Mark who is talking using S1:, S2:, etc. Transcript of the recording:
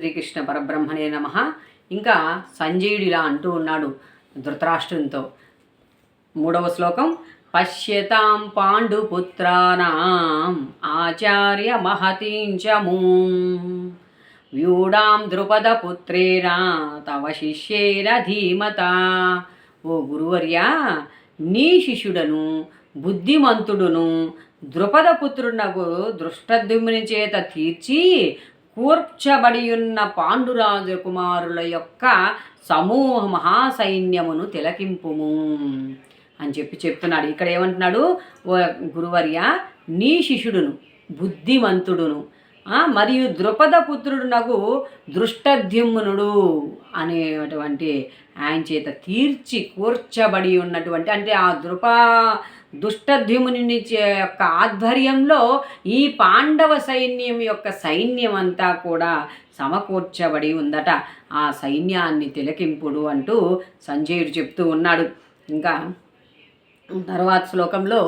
S1: శ్రీకృష్ణ పరబ్రహ్మణే నమః. ఇంకా సంజయుడు ఇలా అంటూ ఉన్నాడు ధృతరాష్ట్రునితో. 3వ శ్లోకం. పశ్యతాం పాండుపుత్రానాం ఆచార్య మహతీంచమూం వ్యూఢాం ద్రుపదపుత్రేణ తవ శిష్యేన ధీమత. ఓ గురువర్యా, నీ శిష్యుడను బుద్ధిమంతుడును ద్రుపదపుత్రునకు దృష్టద్యుమ్నుని చేత తీర్చి కూర్చబడియున్న పాండురాజు కుమారుల యొక్క సమూహ మహాసైన్యమును తిలకింపుము అని చెప్తున్నాడు. ఇక్కడ ఏమంటున్నాడు? ఓ గురువర్య, నీ శిష్యుడును బుద్ధిమంతుడును మరియు ద్రుపదపుత్రుడునకు దృష్టద్యుమ్నుడు అనేటువంటి ఆయన చేత తీర్చి కూర్చబడి ఉన్నటువంటి, అంటే ఆ దుష్టద్యుమ్నుని యొక్క ఆధ్వర్యంలో ఈ పాండవ సైన్యం యొక్క సైన్యం అంతా కూడా సమకూర్చబడి ఉందట. ఆ సైన్యాన్ని తిలకింపుడు అంటూ సంజయుడు చెప్తూ ఉన్నాడు. ఇంకా తర్వాత శ్లోకంలో